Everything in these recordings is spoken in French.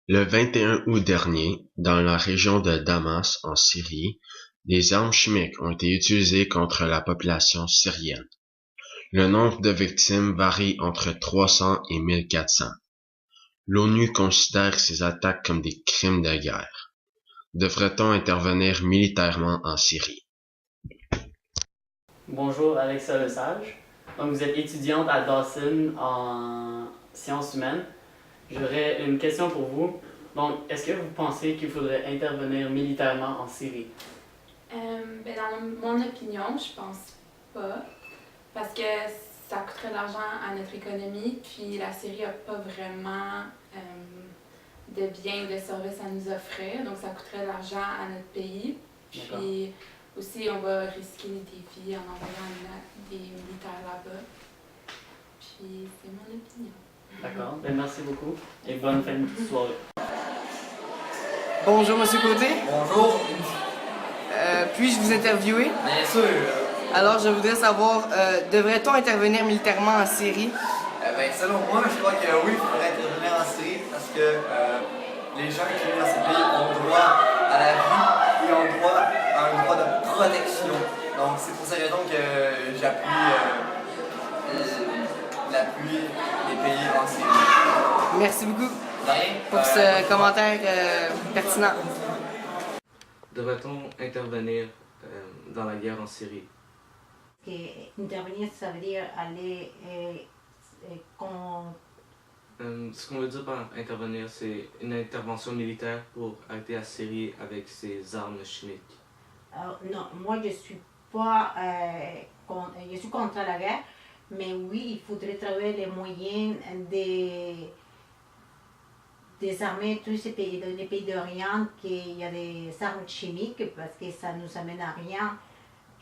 Le 21 août dernier, dans la région de Damas, en Syrie, des armes chimiques ont été utilisées contre la population syrienne. Le nombre de victimes varie entre 300 et 1400. L'ONU considère ces attaques comme des crimes de guerre. Devrait-on intervenir militairement en Syrie? Bonjour Alexa Lesage. Donc vous êtes étudiante à Dawson en sciences humaines. J'aurais une question pour vous. Donc, est-ce que vous pensez qu'il faudrait intervenir militairement en Syrie? Dans mon opinion, je pense pas. Parce que ça coûterait de l'argent à notre économie, puis la Syrie n'a pas vraiment de biens ou de services à nous offrir, donc ça coûterait de l'argent à notre pays. Puis aussi, on va risquer des vies en envoyant des militaires là-bas. Puis c'est mon opinion. D'accord, merci beaucoup et bonne fin de soirée. Bonjour Monsieur Côté. Bonjour. Puis-je vous interviewer? Bien sûr. Alors je voudrais savoir, devrait-on intervenir militairement en Syrie? Selon moi, je crois que oui, il faudrait intervenir en Syrie parce que les gens qui vivent dans ces pays ont droit à la vie et ont droit à un droit de protection. Donc c'est pour cette raison que j'appuie l'appui des pays en Syrie. Merci beaucoup De rien. pour ce commentaire pertinent. Devrait-on intervenir dans la guerre en Syrie? Intervenir, ça veut dire aller Ce qu'on veut dire par intervenir, c'est une intervention militaire pour arrêter la Syrie avec ses armes chimiques. non, moi je suis pas, je suis contre la guerre, mais oui, il faudrait trouver les moyens de désarmer tous ces pays, les pays d'Orient, qu'il y a des armes chimiques, parce que ça nous amène à rien.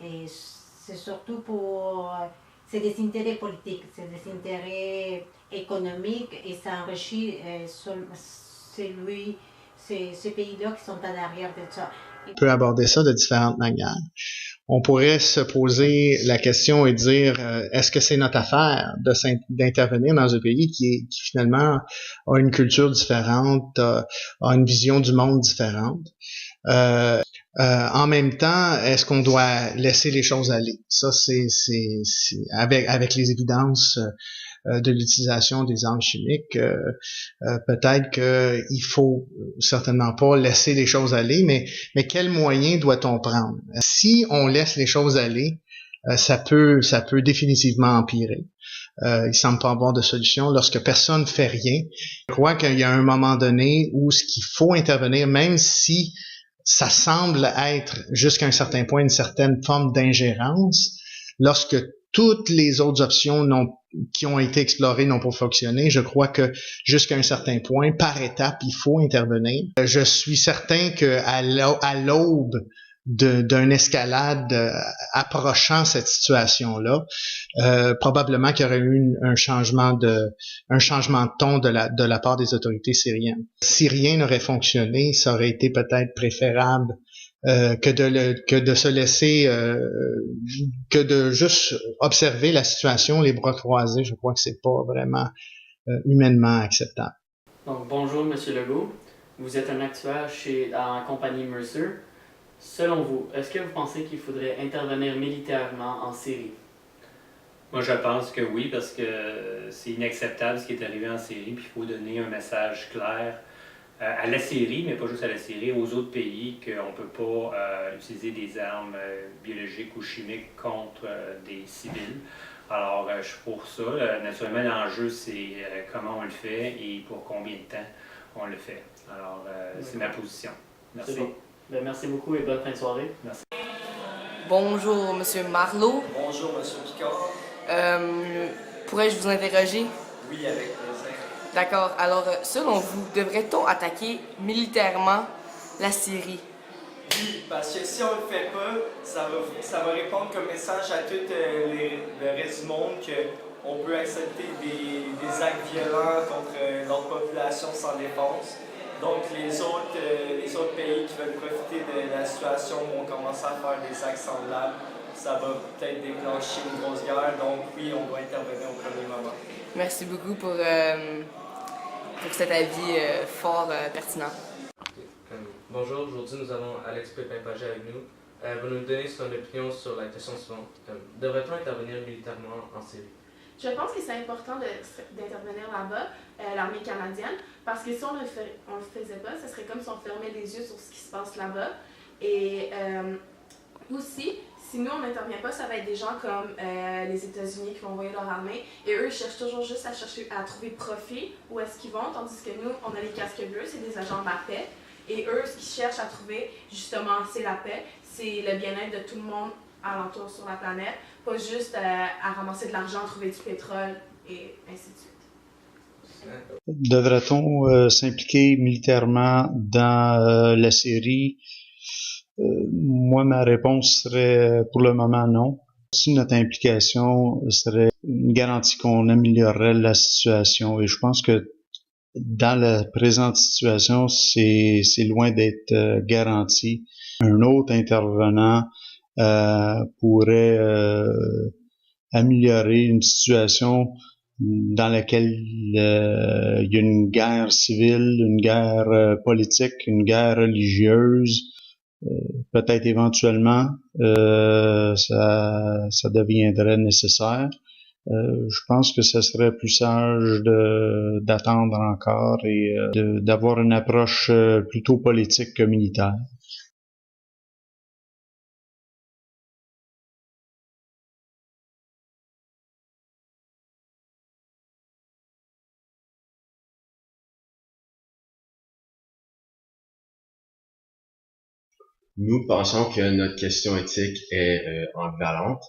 Et c'est surtout pour... C'est des intérêts politiques, c'est des intérêts économiques, et ça enrichit ces pays-là qui sont en arrière de ça. On peut aborder ça de différentes manières. On pourrait se poser la question et dire, est-ce que c'est notre affaire d'intervenir dans un pays qui finalement a une culture différente, a une vision du monde différente? En même temps, est-ce qu'on doit laisser les choses aller? Ça, c'est avec les évidences de l'utilisation des armes chimiques, peut-être qu'il faut certainement pas laisser les choses aller, mais quels moyens doit-on prendre? Si on laisse les choses aller, ça peut définitivement empirer. Il semble pas avoir de solution lorsque personne ne fait rien. Je crois qu'il y a un moment donné où ce qu'il faut intervenir, même si ça semble être jusqu'à un certain point une certaine forme d'ingérence, lorsque toutes les autres options qui ont été explorées n'ont pas fonctionné, je crois que jusqu'à un certain point, par étape, il faut intervenir. Je suis certain qu'à l'aube d'une escalade approchant cette situation-là, probablement qu'il y aurait eu un changement de ton de la part des autorités syriennes. Si rien n'aurait fonctionné, ça aurait été peut-être préférable que de se laisser, que de juste observer la situation les bras croisés. Je crois que c'est pas vraiment humainement acceptable. Donc, bonjour Monsieur Legault. Vous êtes un actuaire dans la compagnie Mercer. Selon vous, est-ce que vous pensez qu'il faudrait intervenir militairement en Syrie? Moi, je pense que oui, parce que c'est inacceptable ce qui est arrivé en Syrie, puis il faut donner un message clair à la Syrie, mais pas juste à la Syrie, aux autres pays, qu'on ne peut pas utiliser des armes biologiques ou chimiques contre des civils. Alors, je suis pour ça. Naturellement, l'enjeu, c'est comment on le fait et pour combien de temps on le fait. Alors, c'est ma position. Merci. Merci beaucoup et bonne fin de soirée. Merci. Bonjour Monsieur Marleau. Bonjour Monsieur Picard. Pourrais-je vous interroger? Oui, avec plaisir. D'accord. Alors, selon vous, devrait-on attaquer militairement la Syrie? Oui, parce que si on le fait pas, ça va répondre comme message à tout le reste du monde qu'on peut accepter des actes violents contre notre population sans défense. Donc les autres pays qui veulent profiter de la situation vont commencer à faire des actes semblables. Ça va peut-être déclencher une grosse guerre, donc oui, on doit intervenir au premier moment. Merci beaucoup pour pour cet avis fort pertinent. Bonjour, aujourd'hui nous avons Alex Pépin-Pagé avec nous. Va nous donner son opinion sur la question suivante. Devrait-on intervenir militairement en Syrie? Je pense que c'est important d'intervenir là-bas, l'armée canadienne, parce que si on le faisait pas, ce serait comme si on fermait les yeux sur ce qui se passe là-bas. Et aussi, si nous, on n'intervient pas, ça va être des gens comme les États-Unis qui vont envoyer leur armée, et eux, ils cherchent toujours juste à trouver profit où est-ce qu'ils vont, tandis que nous, on a les casques bleus, c'est des agents de la paix, et eux, ce qu'ils cherchent à trouver, justement, c'est la paix, c'est le bien-être de tout le monde alentour sur la planète, pas juste à ramasser de l'argent, trouver du pétrole, et ainsi de suite. Devrait-on s'impliquer militairement dans la Syrie? Moi, ma réponse serait pour le moment non. Si notre implication serait une garantie qu'on améliorerait la situation, et je pense que dans la présente situation, c'est loin d'être garanti. Un autre intervenant pourrait améliorer une situation dans laquelle il y a une guerre civile, une guerre politique, une guerre religieuse. Peut-être éventuellement ça deviendrait nécessaire. Je pense que ce serait plus sage d'attendre encore et d'avoir une approche plutôt politique que militaire. Nous pensons que notre question éthique est ambivalente.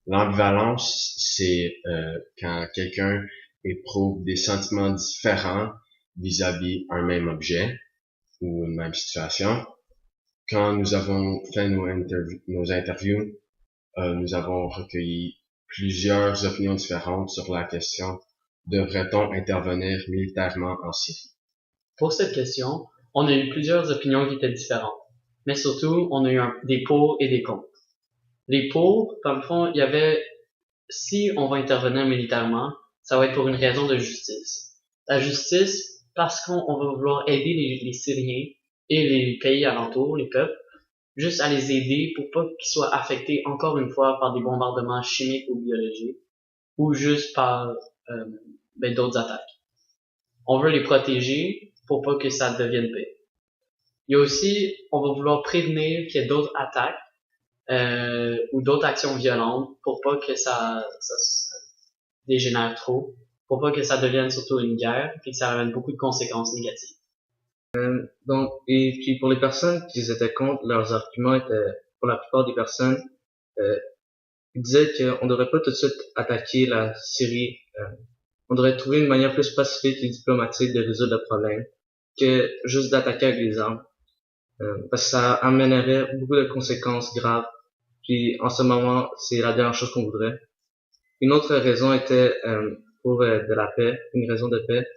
L'ambivalence, c'est quand quelqu'un éprouve des sentiments différents vis-à-vis un même objet ou une même situation. Quand nous avons fait nos interviews, nous avons recueilli plusieurs opinions différentes sur la question « Devrait-on intervenir militairement en Syrie ?» Pour cette question, on a eu plusieurs opinions qui étaient différentes. Mais surtout, on a eu des pour et des contre. Les pour, dans le fond, il y avait, si on va intervenir militairement, ça va être pour une raison de justice. La justice, parce qu'on va vouloir aider les Syriens et les pays alentours, les peuples, juste à les aider pour pas qu'ils soient affectés encore une fois par des bombardements chimiques ou biologiques, ou juste par d'autres attaques. On veut les protéger pour pas que ça devienne pire. Il y a aussi, on va vouloir prévenir qu'il y ait d'autres attaques ou d'autres actions violentes pour pas que ça dégénère trop, pour pas que ça devienne surtout une guerre et que ça amène beaucoup de conséquences négatives. Donc, et puis pour les personnes qui étaient contre, leurs arguments étaient, pour la plupart des personnes, ils disaient qu'on ne devrait pas tout de suite attaquer la Syrie. On devrait trouver une manière plus pacifique et diplomatique de résoudre le problème que juste d'attaquer avec les armes. Parce que ça amènerait beaucoup de conséquences graves. Puis en ce moment, c'est la dernière chose qu'on voudrait. Une autre raison était pour de la paix, une raison de paix.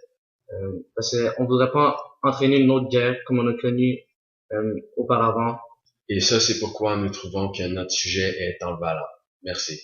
Parce qu'on voudrait pas entraîner une autre guerre comme on a connu auparavant. Et ça, c'est pourquoi nous trouvons que notre sujet est ambivalent. Merci.